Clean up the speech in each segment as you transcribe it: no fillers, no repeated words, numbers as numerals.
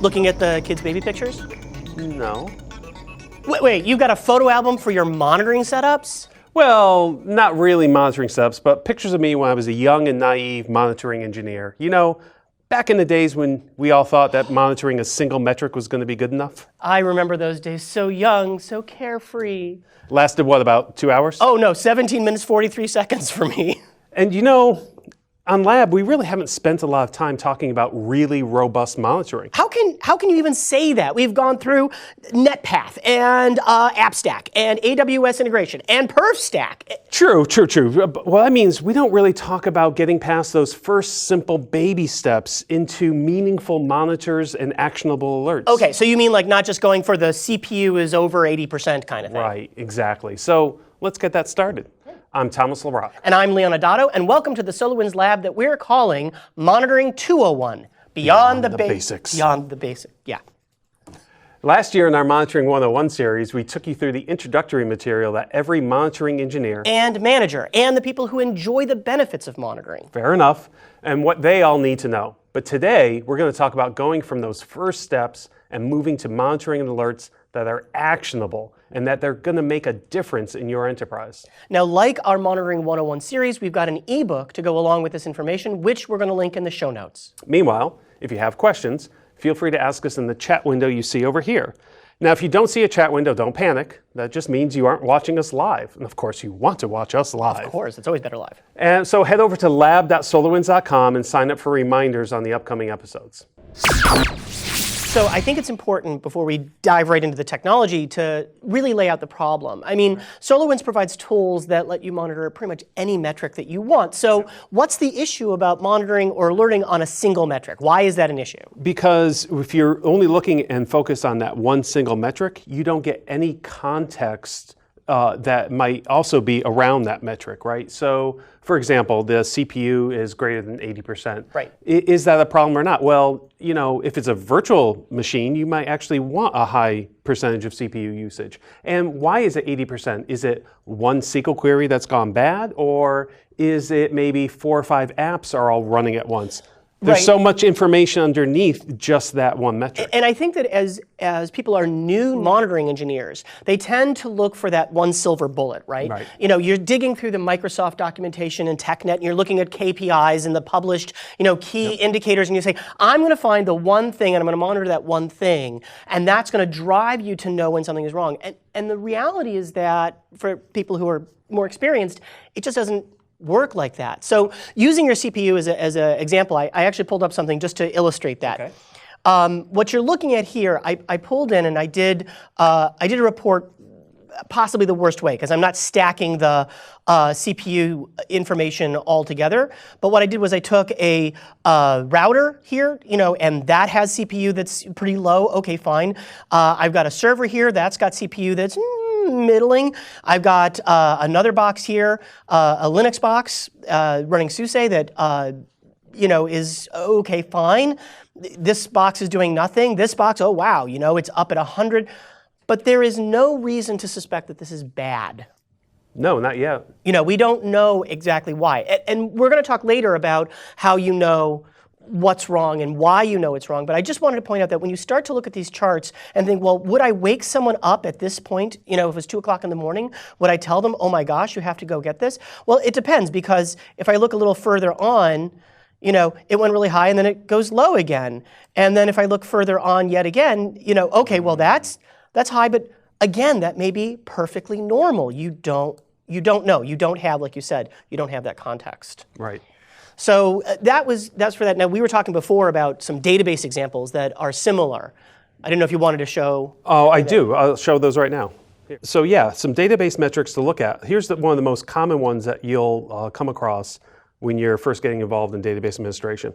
looking at the kids' baby pictures? No. Wait, you've got a photo album for your monitoring setups? Well, not really monitoring setups, but pictures of me when I was a young and naive monitoring engineer. You know, back in the days when we all thought that monitoring a single metric was going to be good enough. I remember those days, so young, so carefree. Lasted what, about 2 hours? Oh no, 17 minutes, 43 seconds for me. And you know, on Lab, we really haven't spent a lot of time talking about really robust monitoring. How can you even say that? We've gone through NetPath and AppStack and AWS integration and PerfStack. True. Well, that means we don't really talk about getting past those first simple baby steps into meaningful monitors and actionable alerts. Okay, so you mean like not just going for the CPU is over 80% kind of thing? Right, exactly. So let's get that started. I'm Thomas LaRock. And I'm Leon Adato, and welcome to the SolarWinds Lab that we're calling Monitoring 201, Beyond the Basics. Beyond the Basic, yeah. Last year in our Monitoring 101 series, we took you through the introductory material that every monitoring engineer and manager and the people who enjoy the benefits of monitoring. Fair enough, and what they all need to know. But today, we're going to talk about going from those first steps and moving to monitoring and alerts that are actionable and that they're going to make a difference in your enterprise. Now, like our Monitoring 101 series, we've got an ebook to go along with this information, which we're going to link in the show notes. Meanwhile, if you have questions, feel free to ask us in the chat window you see over here. Now, if you don't see a chat window, don't panic. That just means you aren't watching us live. And of course, you want to watch us live. Of course, it's always better live. And so head over to lab.solarwinds.com and sign up for reminders on the upcoming episodes. So I think it's important, before we dive right into the technology, to really lay out the problem. I mean, SolarWinds provides tools that let you monitor pretty much any metric that you want. So what's the issue about monitoring or alerting on a single metric? Why is that an issue? Because if you're only looking and focused on that one single metric, you don't get any context that might also be around that metric, right? So, for example, the CPU is greater than 80%. Right. Is that a problem or not? Well, you know, if it's a virtual machine, you might actually want a high percentage of CPU usage. And why is it 80%? Is it one SQL query that's gone bad, or is it maybe 4 or 5 apps are all running at once? There's so much information underneath just that one metric. And I think that as people are new monitoring engineers, they tend to look for that one silver bullet, right? You know, you're digging through the Microsoft documentation and TechNet, and you're looking at KPIs and the published, you know, key indicators, and you say, I'm going to find the one thing, and I'm going to monitor that one thing, and that's going to drive you to know when something is wrong. And the reality is that for people who are more experienced, it just doesn't work like that. So using your CPU as an example, I actually pulled up something just to illustrate that. Okay. What you're looking at here, I pulled in and I did a report possibly the worst way, because I'm not stacking the CPU information all together. But what I did was I took a router here, you know, and that has CPU that's pretty low. Okay, fine. I've got a server here that's got CPU that's middling. I've got another box here, a Linux box running SUSE that you know, is okay, fine. This box is doing nothing. This box, oh wow, you know, it's up at 100. But there is no reason to suspect that this is bad. No, not yet. You know, we don't know exactly why. And we're going to talk later about how you know what's wrong and why you know it's wrong. But I just wanted to point out that when you start to look at these charts and think, well, would I wake someone up at this point? You know, if it was 2 o'clock in the morning, would I tell them, oh my gosh, you have to go get this? Well, it depends, because if I look a little further on, you know, it went really high and then it goes low again. And then if I look further on yet again, you know, okay, well that's high, but again, that may be perfectly normal. You don't know. You don't have, like you said, you don't have that context. Right. So that's for that. Now, we were talking before about some database examples that are similar. I didn't know if you wanted to show. Oh, I do. I'll show those right now. So yeah, some database metrics to look at. Here's one of the most common ones that you'll come across when you're first getting involved in database administration.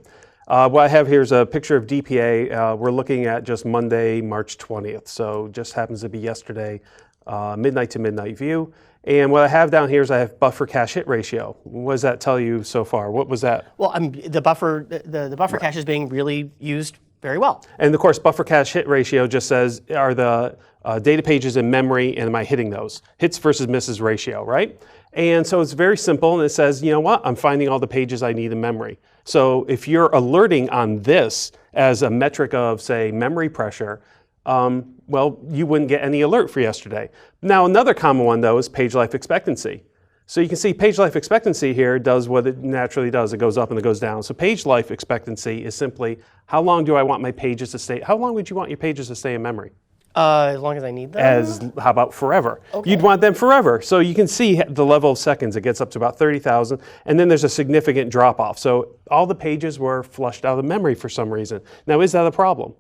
What I have here is a picture of DPA. We're looking at just Monday, March 20th. So just happens to be yesterday, midnight to midnight view. And what I have down here is I have buffer cache hit ratio. What does that tell you so far? What was that? Well, the buffer cache is being really used very well. And of course, buffer cache hit ratio just says, are the data pages in memory, and am I hitting those? Hits versus misses ratio, right? And so it's very simple, and it says, you know what, I'm finding all the pages I need in memory. So if you're alerting on this, as a metric of, say, memory pressure, well, you wouldn't get any alert for yesterday. Now, another common one, though, is page life expectancy. So you can see page life expectancy here does what it naturally does. It goes up and it goes down. So page life expectancy is simply how long do I want my pages to stay, how long would you want your pages to stay in memory? As long as I need them? How about forever? Okay. You'd want them forever. So you can see the level of seconds. It gets up to about 30,000, and then there's a significant drop off. So all the pages were flushed out of memory for some reason. Now, is that a problem?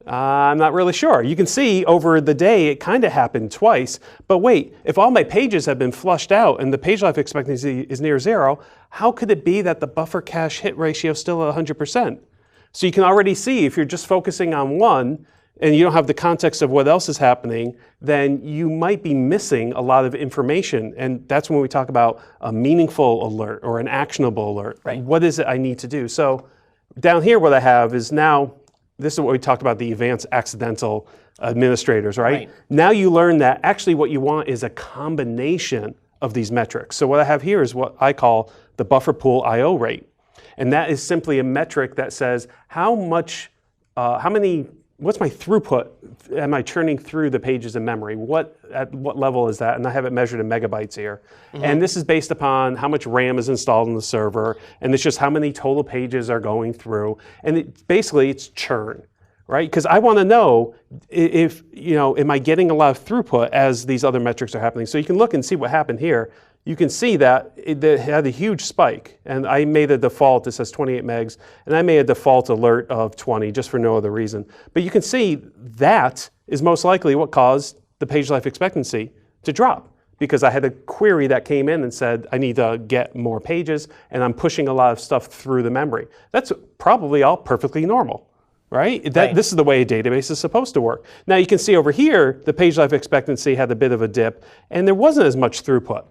I'm not really sure. You can see over the day it kind of happened twice, but wait, if all my pages have been flushed out and the page life expectancy is near 0, how could it be that the buffer cache hit ratio is still at 100%? So you can already see if you're just focusing on one and you don't have the context of what else is happening, then you might be missing a lot of information. And that's when we talk about a meaningful alert or an actionable alert. Right. What is it I need to do? So down here what I have is now, this is what we talked about, the advanced accidental administrators, right? Now you learn that actually what you want is a combination of these metrics. So what I have here is what I call the buffer pool IO rate. And that is simply a metric that says what's my throughput am I churning through the pages in memory? At what level is that? And I have it measured in megabytes here. Mm-hmm. And this is based upon how much RAM is installed in the server, and it's just how many total pages are going through. And basically it's churn, right? Because I want to know if, am I getting a lot of throughput as these other metrics are happening? So you can look and see what happened here. You can see that it had a huge spike, and I made a default, it says 28 megs, and I made a default alert of 20 just for no other reason. But you can see that is most likely what caused the page life expectancy to drop, because I had a query that came in and said, I need to get more pages, and I'm pushing a lot of stuff through the memory. That's probably all perfectly normal. Right? This is the way a database is supposed to work. Now you can see over here, the page life expectancy had a bit of a dip, and there wasn't as much throughput.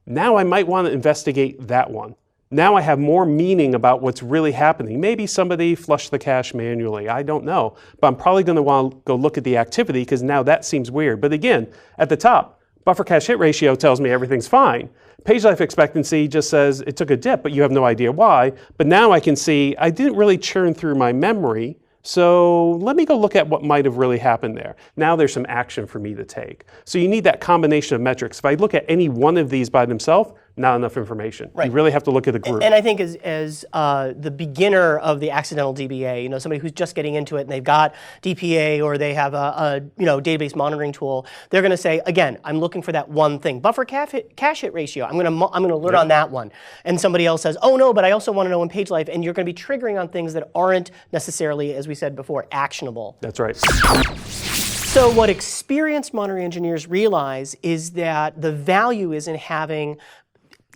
Now I might want to investigate that one. Now I have more meaning about what's really happening. Maybe somebody flushed the cache manually, I don't know. But I'm probably going to want to go look at the activity because now that seems weird. But again, at the top, buffer cache hit ratio tells me everything's fine. Page life expectancy just says it took a dip, but you have no idea why. But now I can see I didn't really churn through my memory. So let me go look at what might have really happened there. Now there's some action for me to take. So you need that combination of metrics. If I look at any one of these by themselves, not enough information. Right. You really have to look at the group. And I think as the beginner of the accidental DBA, somebody who's just getting into it and they've got DPA or they have a database monitoring tool, they're going to say, again, I'm looking for that one thing. Buffer cache hit ratio. I'm going to alert on that one. And somebody else says, oh no, but I also want to know in page life, and you're going to be triggering on things that aren't necessarily, as we said before, actionable. That's right. So what experienced monitoring engineers realize is that the value is in having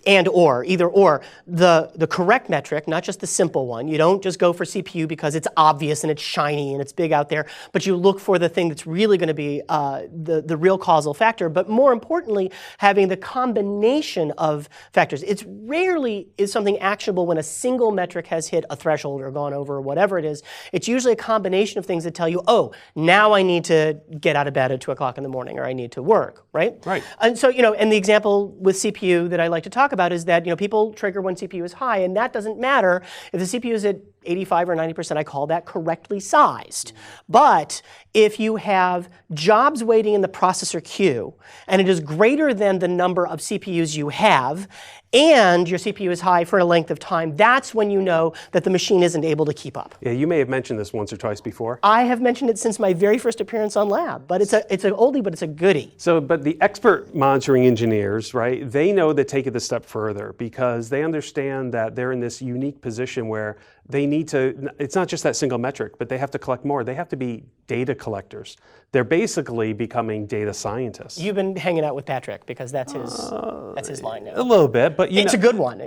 either or, the correct metric, not just the simple one. You don't just go for CPU because it's obvious and it's shiny and it's big out there, but you look for the thing that's really going to be the real causal factor. But more importantly, having the combination of factors. It's rarely is something actionable when a single metric has hit a threshold or gone over or whatever it is. It's usually a combination of things that tell you, oh, now I need to get out of bed at 2 o'clock in the morning, or I need to work, right? Right. And so, and the example with CPU that I like to talk about is that people trigger when CPU is high, and that doesn't matter if the CPU is at 85 or 90%. I call that correctly sized. But if you have jobs waiting in the processor queue and it is greater than the number of CPUs you have, and your CPU is high for a length of time, that's when you know that the machine isn't able to keep up. Yeah, you may have mentioned this once or twice before. I have mentioned it since my very first appearance on Lab, but it's an oldie, but it's a goodie. So, but the expert monitoring engineers, right, they know to take it a step further because they understand that they're in this unique position where they need to, it's not just that single metric, but they have to collect more. They have to be data collectors. They're basically becoming data scientists. You've been hanging out with Patrick because that's his line now. A little bit, but it's a good one.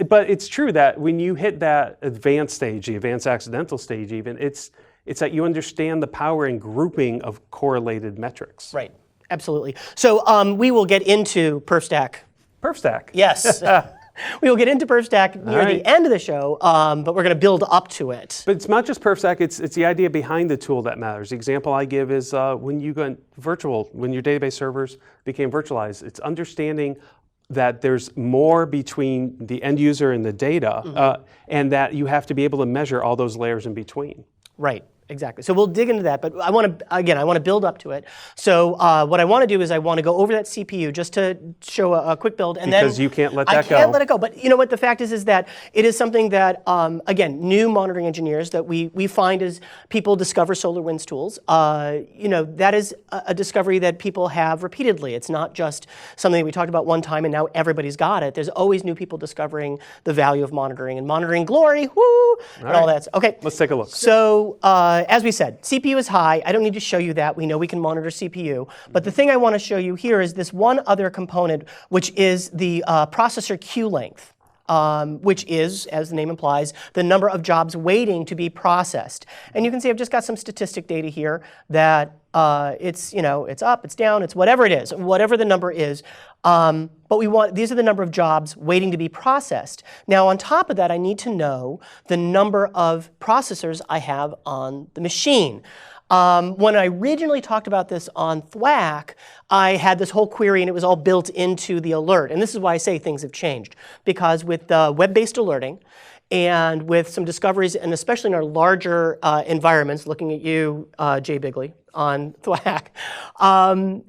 But it's true that when you hit that advanced stage, the advanced accidental stage even, it's that you understand the power and grouping of correlated metrics. Right, absolutely. So we will get into PerfStack. PerfStack. Yes. We will get into PerfStack near the end of the show, but we're going to build up to it. But it's not just PerfStack, it's the idea behind the tool that matters. The example I give is when you went virtual, when your database servers became virtualized, it's understanding that there's more between the end user and the data, and that you have to be able to measure all those layers in between. Right, exactly. So we'll dig into that, but I want to build up to it. So what I want to do is I want to go over that CPU just to show a quick build, and Because then you can't let that go. I can't let it go. But you know what? The fact is that it is something that again, new monitoring engineers that we find as people discover SolarWinds tools. That is a discovery that people have repeatedly. It's not just something that we talked about one time and now everybody's got it. There's always new people discovering the value of monitoring and monitoring glory. Woo! And all that. Okay. Let's take a look. So as we said, CPU is high. I don't need to show you that. We know we can monitor CPU. But the thing I want to show you here is this one other component, which is the processor queue length. Which is, as the name implies, the number of jobs waiting to be processed. And you can see I've just got some statistic data here that it's up, it's down, it's whatever it is, whatever the number is. But these are the number of jobs waiting to be processed. Now on top of that, I need to know the number of processors I have on the machine. When I originally talked about this on Thwack, I had this whole query and it was all built into the alert. And this is why I say things have changed. Because with web-based alerting and with some discoveries, and especially in our larger environments, looking at you, Jay Bigley, on Thwack,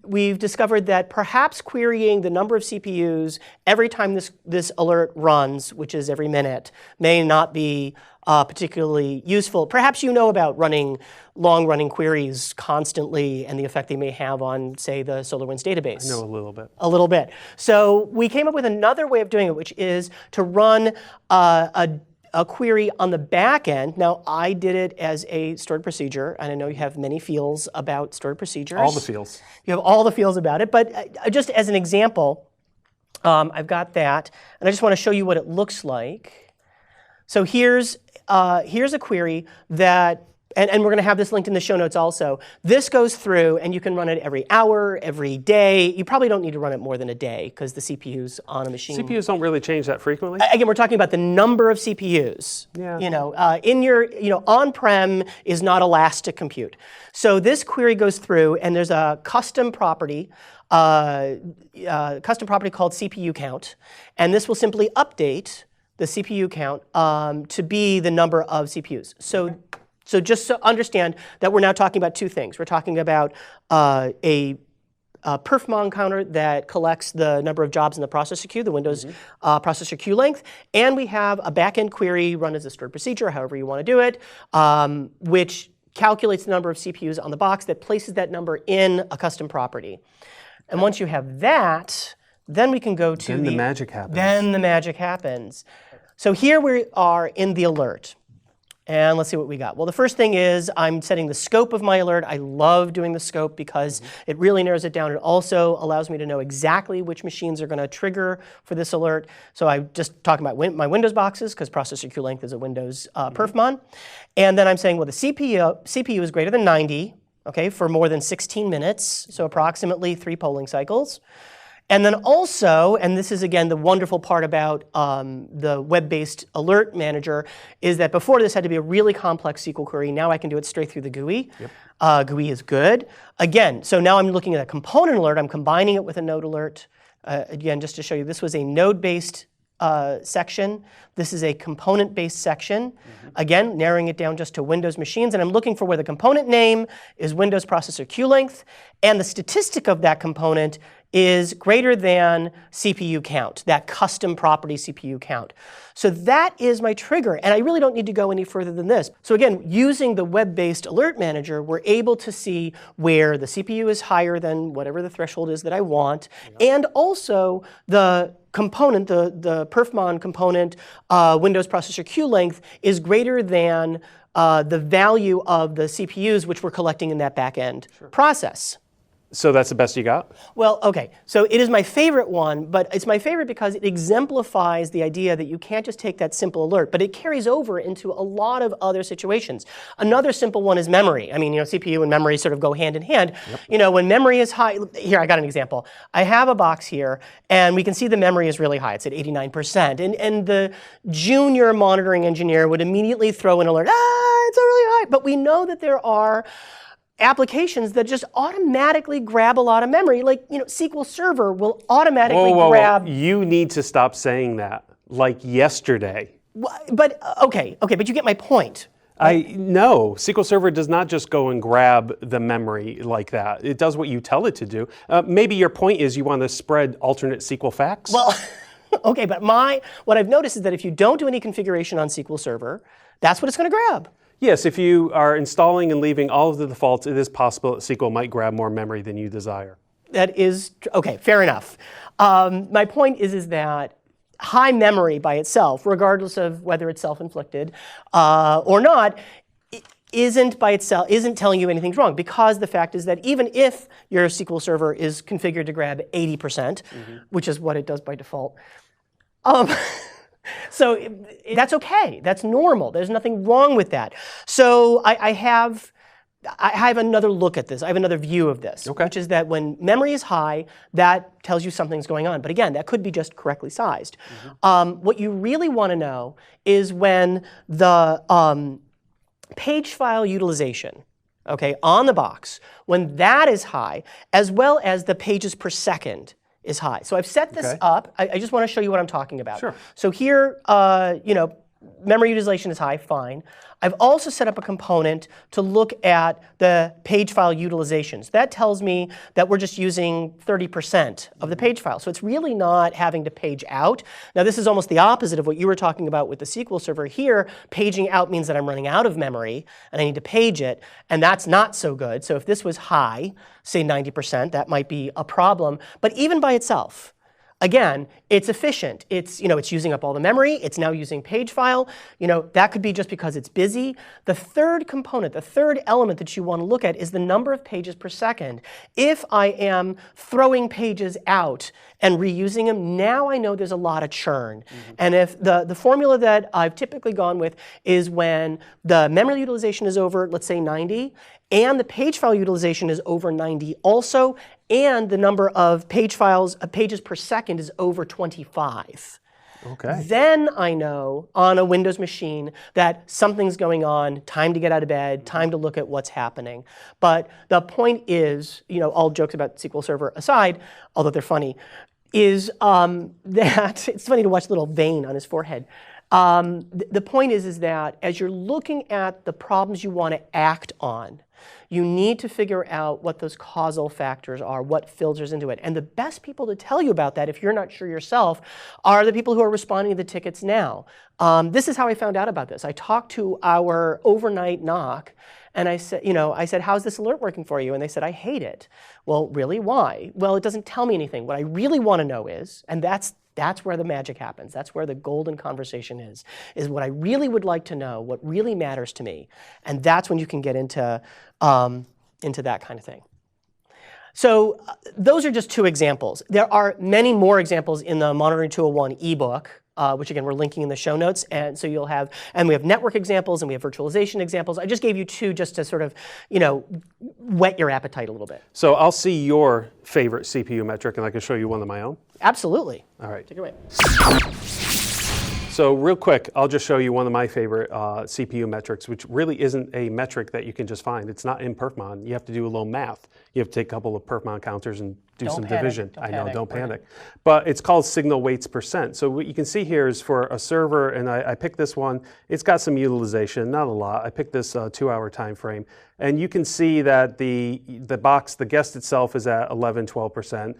we've discovered that perhaps querying the number of CPUs every time this alert runs, which is every minute, may not be particularly useful. Perhaps you know about running long-running queries constantly and the effect they may have on, say, the SolarWinds database. I know a little bit. A little bit. So we came up with another way of doing it, which is to run a query on the back end. Now, I did it as a stored procedure, and I know you have many feels about stored procedures. All the feels. You have all the feels about it, but just as an example, I've got that, and I just want to show you what it looks like. So here's a query that, and we're going to have this linked in the show notes also. This goes through, and you can run it every hour, every day. You probably don't need to run it more than a day because the CPU's on a machine. CPUs don't really change that frequently. Again, we're talking about the number of CPUs. Yeah. In your, on-prem is not elastic compute. So this query goes through, and there's a custom property called CPU count, and this will simply update the CPU count to be the number of CPUs. So just to understand that we're now talking about two things. We're talking about a perfmon counter that collects the number of jobs in the processor queue, the Windows processor queue length, and we have a backend query run as a stored procedure, however you want to do it, which calculates the number of CPUs on the box that places that number in a custom property. And once you have that, then we can go to the magic happens. Then the magic happens. So here we are in the alert. And let's see what we got. Well, the first thing is I'm setting the scope of my alert. I love doing the scope because it really narrows it down. It also allows me to know exactly which machines are going to trigger for this alert. So I'm just talking about my Windows boxes because processor queue length is a Windows perfmon. And then I'm saying, well, the CPU is greater than 90, okay, for more than 16 minutes, so approximately 3 polling cycles. And then also, and this is again the wonderful part about the web-based alert manager, is that before this had to be a really complex SQL query. Now I can do it straight through the GUI. Yep. GUI is good. Again, so now I'm looking at a component alert. I'm combining it with a node alert. Again, just to show you, this was a node-based section. This is a component-based section. Again, narrowing it down just to Windows machines. And I'm looking for where the component name is Windows processor queue length. And the statistic of that component is greater than CPU count, that custom property CPU count. So that is my trigger, and I really don't need to go any further than this. So again, using the web-based alert manager, we're able to see where the CPU is higher than whatever the threshold is that I want, and also the component, the perfmon component, Windows processor queue length, is greater than the value of the CPUs which we're collecting in that back-end process. So that's the best you got? Well, okay, so it is my favorite one, but it's my favorite because it exemplifies the idea that you can't just take that simple alert, but it carries over into a lot of other situations. Another simple one is memory. I mean, CPU and memory sort of go hand in hand. Yep. When memory is high, here, I got an example. I have a box here, and we can see the memory is really high. It's at 89%, and the junior monitoring engineer would immediately throw an alert, it's really high, but we know that there are applications that just automatically grab a lot of memory. Like, SQL Server will automatically grab. You need to stop saying that. Like yesterday. But, okay, but you get my point. No, SQL Server does not just go and grab the memory like that. It does what you tell it to do. Maybe your point is you want to spread alternate SQL facts? Well, okay, but what I've noticed is that if you don't do any configuration on SQL Server, that's what it's going to grab. Yes, if you are installing and leaving all of the defaults, it is possible that SQL might grab more memory than you desire. That is, okay, fair enough. My point is that high memory by itself, regardless of whether it's self-inflicted or not, isn't telling you anything's wrong, because the fact is that even if your SQL Server is configured to grab 80%, which is what it does by default, so that's okay. That's normal. There's nothing wrong with that. So I have another look at this. I have another view of this, which is that when memory is high, that tells you something's going on. But again, that could be just correctly sized. What you really want to know is when the page file utilization, on the box, when that is high, as well as the pages per second is high. So I've set this up. I just want to show you what I'm talking about. Sure. So here, memory utilization is high, fine. I've also set up a component to look at the page file utilizations. That tells me that we're just using 30% of the page file. So it's really not having to page out. Now this is almost the opposite of what you were talking about with the SQL Server. Here, paging out means that I'm running out of memory and I need to page it, and that's not so good. So if this was high, say 90%, that might be a problem. But even by itself, again, it's efficient. It's using up all the memory. It's now using page file. That could be just because it's busy. The third component, the third element that you want to look at is the number of pages per second. If I am throwing pages out and reusing them, now I know there's a lot of churn. And if the formula that I've typically gone with is when the memory utilization is over, let's say 90, and the page file utilization is over 90 also, and the number of pages per second is over 25. Then I know on a Windows machine that something's going on, time to get out of bed, time to look at what's happening. But the point is, all jokes about SQL Server aside, although they're funny, is that it's funny to watch the little vein on his forehead. The point is that as you're looking at the problems you want to act on, you need to figure out what those causal factors are, what filters into it. And the best people to tell you about that, if you're not sure yourself, are the people who are responding to the tickets now. This is how I found out about this. I talked to our overnight knock, and I said, how's this alert working for you? And they said, I hate it. Well, really? Why? Well, it doesn't tell me anything. What I really want to know is, and that's where the magic happens. That's where the golden conversation is what I really would like to know, what really matters to me. And that's when you can get into that kind of thing. So those are just two examples. There are many more examples in the Monitoring 201 ebook, which again, we're linking in the show notes. And so you'll have, and we have network examples and we have virtualization examples. I just gave you two just to sort of, whet your appetite a little bit. So I'll see your favorite CPU metric and I can show you one of my own. Absolutely. All right. Take it away. So real quick, I'll just show you one of my favorite CPU metrics, which really isn't a metric that you can just find. It's not in perfmon. You have to do a little math. You have to take a couple of perfmon counters and do some division. I know, don't panic. But it's called signal weights %. So what you can see here is for a server, and I picked this one. It's got some utilization, not a lot. I picked this 2-hour time frame. And you can see that the box, the guest itself is at 11, 12%.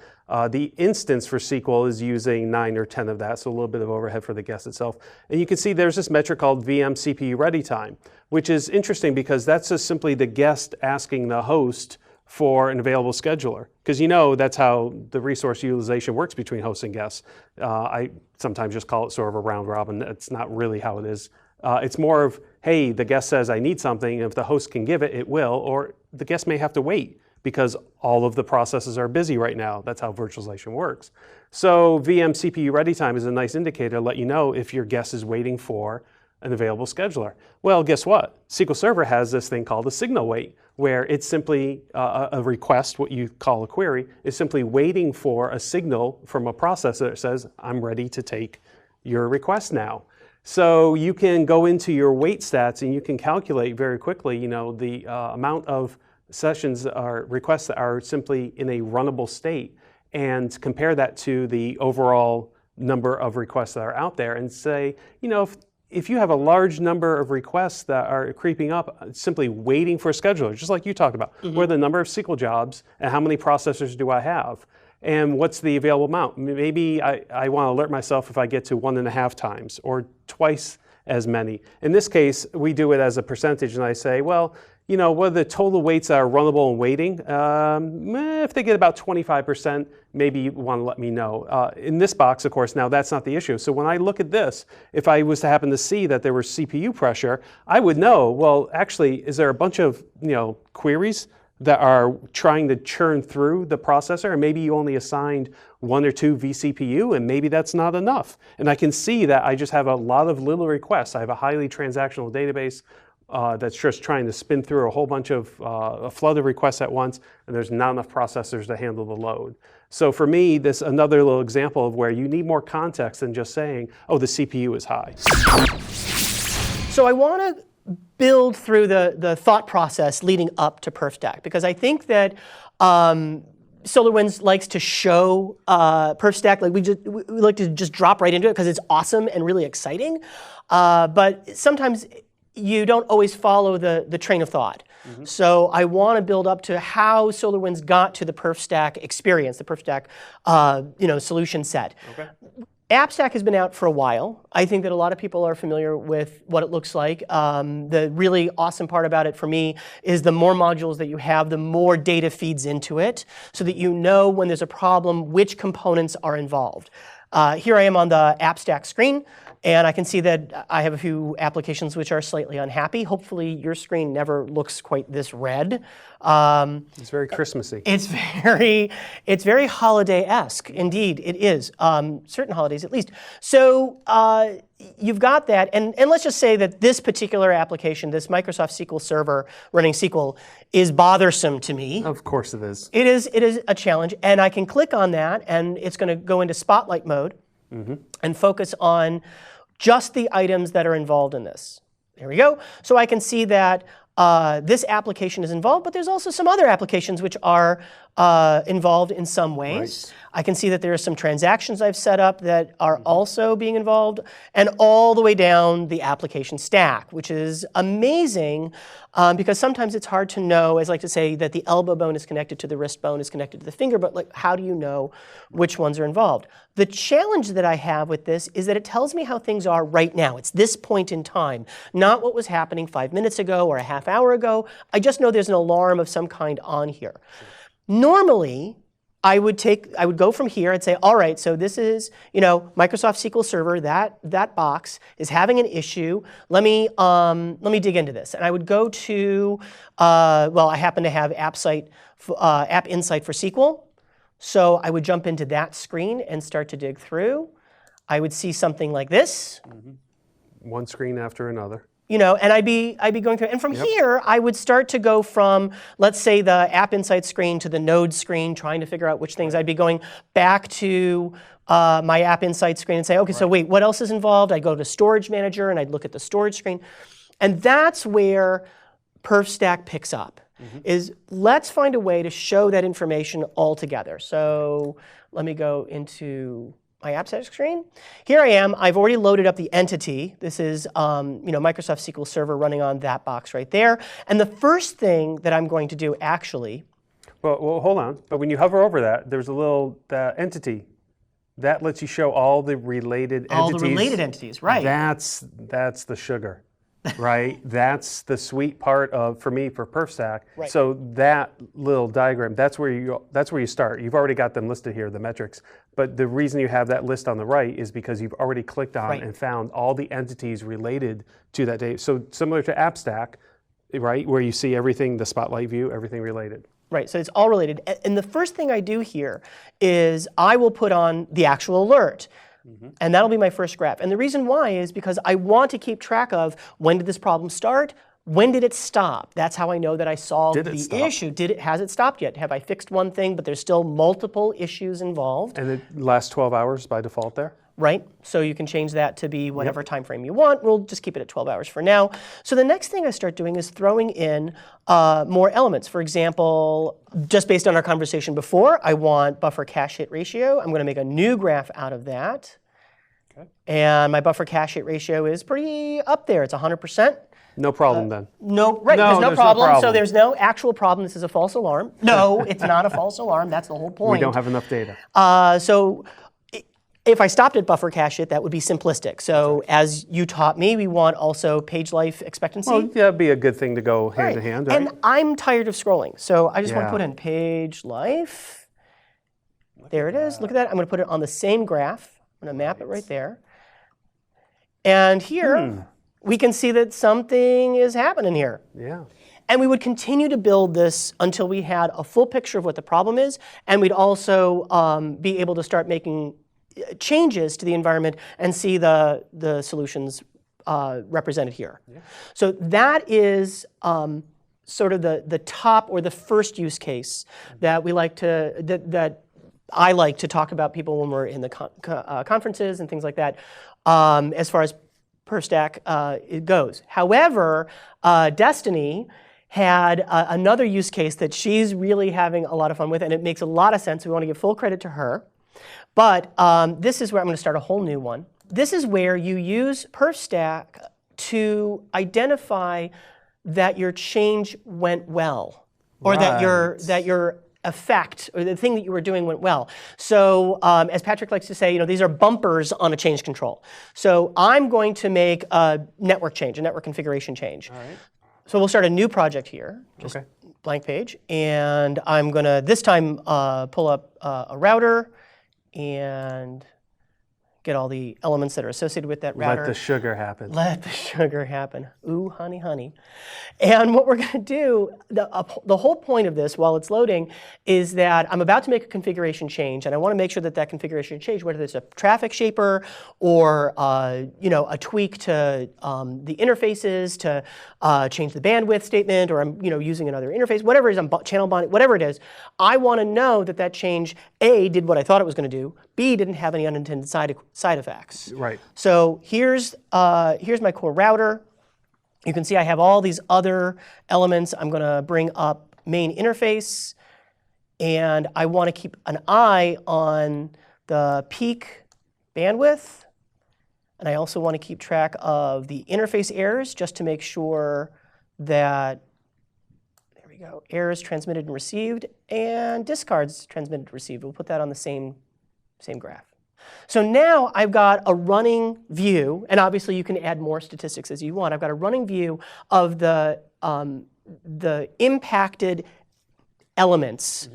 The instance for SQL is using 9 or 10 of that, so a little bit of overhead for the guest itself. And you can see there's this metric called VM CPU ready time, which is interesting because that's just simply the guest asking the host for an available scheduler. Because that's how the resource utilization works between hosts and guests. I sometimes just call it sort of a round robin. That's not really how it is. It's more of, hey, the guest says I need something, and if the host can give it, it will, or the guest may have to wait because all of the processes are busy right now. That's how virtualization works. So VM CPU ready time is a nice indicator to let you know if your guest is waiting for an available scheduler. Well, guess what? SQL Server has this thing called a signal wait, where it's simply a request, what you call a query, is simply waiting for a signal from a processor that says, I'm ready to take your request now. So you can go into your wait stats and you can calculate very quickly, the amount of sessions or requests that are simply in a runnable state and compare that to the overall number of requests that are out there and say, if if you have a large number of requests that are creeping up, simply waiting for a scheduler, just like you talked about, what are the number of SQL jobs and how many processors do I have? And what's the available amount? Maybe I want to alert myself if I get to 1.5 times or twice as many. In this case, we do it as a percentage, and I say, well, you know, what are the total waits that are runnable and waiting? If they get about 25%, maybe you want to let me know. In this box, of course, now that's not the issue. So when I look at this, if I was to happen to see that there was CPU pressure, I would know, well, actually, is there a bunch of, you know, queries that are trying to churn through the processor, and maybe you only assigned 1 or 2 vCPU, and maybe that's not enough. And I can see that I just have a lot of little requests. I have a highly transactional database that's just trying to spin through a whole bunch of a flood of requests at once, and there's not enough processors to handle the load. So for me, this is another little example of where you need more context than just saying, oh, the CPU is high. So I want to build through the thought process leading up to PerfStack, because I think that SolarWinds likes to show PerfStack, like we like to just drop right into it because it's awesome and really exciting. But sometimes you don't always follow the train of thought. So I want to build up to how SolarWinds got to the PerfStack experience, the PerfStack solution set. Okay. AppStack has been out for a while. I think that a lot of people are familiar with what it looks like. The really awesome part about it for me is the more modules that you have, the more data feeds into it, so that you know when there's a problem, which components are involved. Here I am on the AppStack screen, and I can see that I have a few applications which are slightly unhappy. Hopefully your screen never looks quite this red. It's very Christmassy. It's very holiday-esque. Indeed, it is. Certain holidays, at least. So you've got that, and let's just say that this particular application, this Microsoft SQL Server running SQL, is bothersome to me. Of course it is. It is a challenge, and I can click on that, and it's going to go into Spotlight mode and focus on just the items that are involved in this. There we go. So I can see that this application is involved, but there's also some other applications which are involved in some ways. Right. I can see that there are some transactions I've set up that are also being involved, and all the way down the application stack, which is amazing because sometimes it's hard to know, as I like to say, that the elbow bone is connected to the wrist bone is connected to the finger, but like, how do you know which ones are involved? The challenge that I have with this is that it tells me how things are right now. It's this point in time, not what was happening 5 minutes ago or a half hour ago. I just know there's an alarm of some kind on here. Normally, I would go from here and say, all right, so this is, Microsoft SQL Server, that box is having an issue. Let me dig into this. And I would go to, I happen to have App Insight for SQL. So I would jump into that screen and start to dig through. I would see something like this. One screen after another. And I'd be going through. And from here, I would start to go from, let's say, the App Insight screen to the Node screen, trying to figure out which things. I'd be going back to my App Insight screen and say, okay, so wait, what else is involved? I'd go to Storage Manager, and I'd look at the storage screen. And that's where PerfStack picks up, is let's find a way to show that information all together. So let me go into my AppStack screen. Here I am. I've already loaded up the entity. This is Microsoft SQL Server running on that box right there. And the first thing that I'm going to do actually... Well, hold on. But when you hover over that, there's a little entity. That lets you show all the related entities. All the related entities, right. That's the sugar. Right? That's the sweet part for me for PerfStack. Right. So that little diagram, that's where you start. You've already got them listed here, the metrics. But the reason you have that list on the right is because you've already clicked on and found all the entities related to that data. So similar to AppStack, right, where you see everything, the Spotlight view, everything related. Right, so it's all related. And the first thing I do here is I will put on the actual alert. And that'll be my first graph. And the reason why is because I want to keep track of when did this problem start, when did it stop? That's how I know that I solved the issue. Has it stopped yet? Have I fixed one thing, but there's still multiple issues involved? And it lasts 12 hours by default there? Right, so you can change that to be whatever time frame you want. We'll just keep it at 12 hours for now. So the next thing I start doing is throwing in more elements. For example, just based on our conversation before, I want buffer cache hit ratio. I'm going to make a new graph out of that. And my buffer cache hit ratio is pretty up there. It's 100%. No problem then. No, right, No, there's no there's no problem. So problem. there's no actual problem. This is a false alarm. No, it's not a false alarm. That's the whole point. We don't have enough data. If I stopped at buffer cache hit, that would be simplistic. So as you taught me, we want also page life expectancy. Well, yeah, that'd be a good thing to go hand in hand, right? And I'm tired of scrolling. So I just want to Yeah. put in page life. There it is. Look at that. I'm going to put it on the same graph. I'm going to map it right there. And here, we can see that something is happening here. Yeah. And we would continue to build this until we had a full picture of what the problem is, and we'd also be able to start making changes to the environment and see the solutions represented here. Yeah. So that is sort of the top or the first use case that we like to, that I like to talk about people when we're in the conferences and things like that, as far as PerfStack it goes. However, Destiny had another use case that she's really having a lot of fun with, and it makes a lot of sense. We want to give full credit to her. But this is where I'm going to start a whole new one. This is where you use PerfStack to identify that your change went well, or that your effect or the thing that you were doing went well. So as Patrick likes to say, these are bumpers on a change control. So I'm going to make a network change, a network configuration change. All right. So we'll start a new project here, just blank page, and I'm going to this time pull up a router and get all the elements that are associated with that router. Let the sugar happen. Let the sugar happen. Ooh, honey, honey. And what we're going to do, the whole point of this while it's loading is that I'm about to make a configuration change, and I want to make sure that that configuration change, whether it's a traffic shaper or a tweak to the interfaces to change the bandwidth statement, or I'm using another interface, whatever it is, I'm channel bonding, whatever it is, I want to know that that change, A, did what I thought it was going to do, B, didn't have any unintended side effects. Right. So here's my core router. You can see I have all these other elements. I'm going to bring up main interface, and I want to keep an eye on the peak bandwidth, and I also want to keep track of the interface errors just to make sure that, there we go, errors transmitted and received, and discards transmitted and received. We'll put that on the same graph. So now I've got a running view, and obviously you can add more statistics as you want. I've got a running view of the impacted elements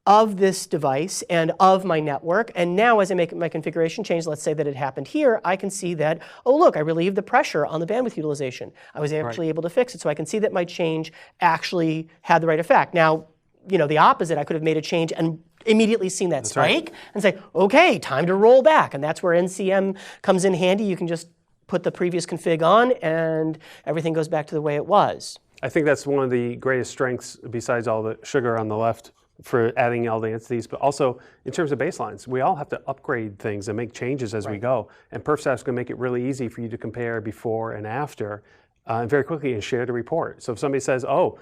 of this device and of my network. And now as I make my configuration change, let's say that it happened here, I can see that, oh look, I relieved the pressure on the bandwidth utilization. I was actually able to fix it. So I can see that my change actually had the right effect. Now, the opposite, I could have made a change and immediately seen that spike and say, okay, time to roll back. And that's where NCM comes in handy. You can just put the previous config on and everything goes back to the way it was. I think that's one of the greatest strengths, besides all the sugar on the left, for adding all the entities, but also in terms of baselines. We all have to upgrade things and make changes as we go. And PerfStack's going to make it really easy for you to compare before and after. And very quickly and share the report. So if somebody says, oh,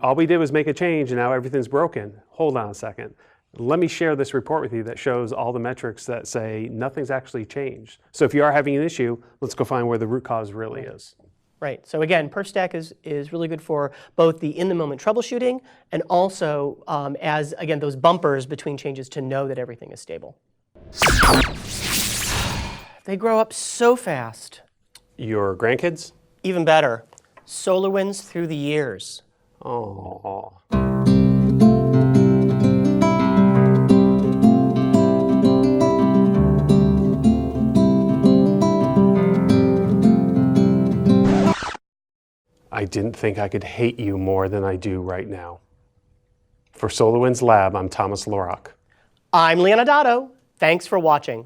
all we did was make a change and now everything's broken, hold on a second. Let me share this report with you that shows all the metrics that say nothing's actually changed. So if you are having an issue, let's go find where the root cause really is. Right. So again, PerfStack is really good for both the in-the-moment troubleshooting and also as, again, those bumpers between changes to know that everything is stable. They grow up so fast. Your grandkids? Even better, SolarWinds through the years. Oh. I didn't think I could hate you more than I do right now. For SolarWinds Lab, I'm Thomas Lorock. I'm Leon Adato. Thanks for watching.